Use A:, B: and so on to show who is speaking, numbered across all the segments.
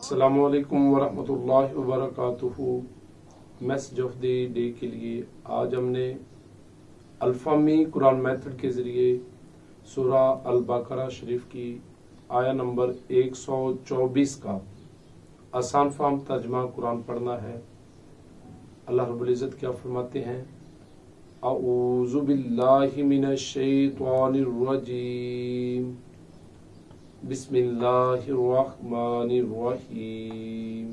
A: अस्सलामुअलैकुम वरहमतुल्लाहि वबरकातुहू। Message of the day के लिए आज हमने अल्फामी कुरान मेथड के ज़रिए सूरा अल बकरा शरीफ की आया नंबर 124 का आसान फाहम तर्जमा कुरान पढ़ना है। अल्लाह रब्बुल इज़्ज़त क्या फरमाते हैं, अऊज़ु बिल्लाहि मिनश शैतानिर रजीम, बिस्मिल्लाहिर्रहमानिर्रहीम।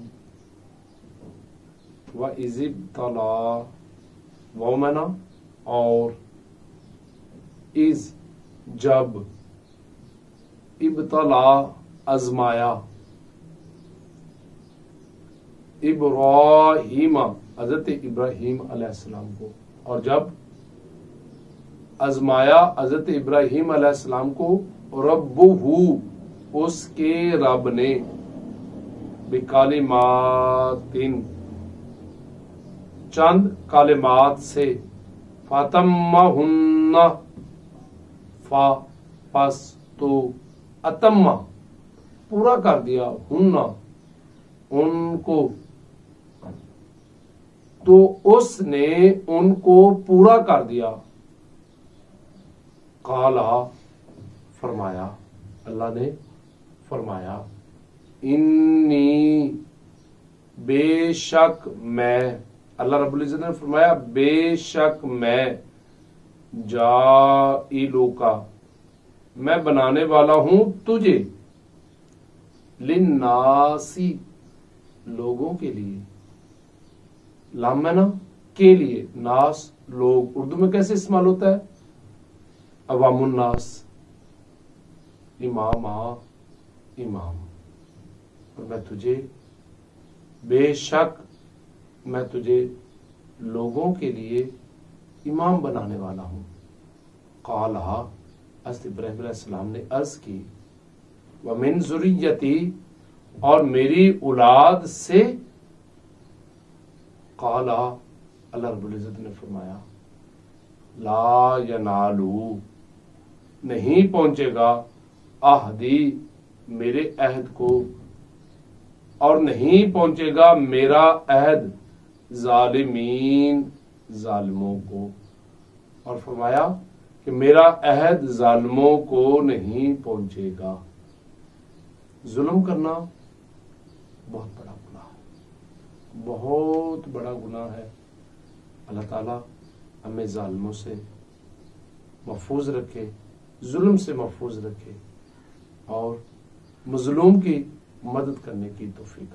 A: व इज़िब्तला, वो मना और इज जब, इब्तला आजमाया, इब्राहीम हज़रत इब्राहीम अलैहिस्सलाम को, और जब आजमाया हज़रत इब्राहीम अलैहिस्सलाम को रब्बुहू उसके रब ने, बिकालिमातिन चंद कालिमात से, फातम्माहुन्ना फा पस तो अतम्मा पूरा कर दिया, हुन्ना उनको, तो उसने उनको पूरा कर दिया। काला फरमाया, अल्लाह ने फरमाया, इन्नी बेशक मैं, अल्लाह रब्बुल इज़्ज़त ने फरमाया बेशक मैं, जाइलुका मैं बनाने वाला हूं तुझे, लिन्नासी लोगों के लिए, लामना के लिए, नास लोग उर्दू में कैसे इस्तेमाल होता है, अवामुन्नास, इमामा इमाम, और मैं तुझे बेशक मैं तुझे लोगों के लिए इमाम बनाने वाला हूं। काला हज़रत इब्राहीम अलैहिस्सलाम ने अर्ज की, व मिन ज़ुर्रियती और मेरी औलाद से, काला अल्लाह रब्बुल इज़्ज़त ने फरमाया, ला यनालू नहीं पहुंचेगा, आहदी मेरे अहद को, और नहीं पहुंचेगा मेरा अहद जालिमीन जालिमों को, और फरमाया कि मेरा अहद जालिमों को नहीं पहुंचेगा। जुल्म करना बहुत बड़ा गुनाह है, बहुत बड़ा गुनाह है। अल्लाह ताला हमें जालिमों से महफूज रखे, जुल्म से महफूज रखे और मजलूम की मदद करने की तौफीक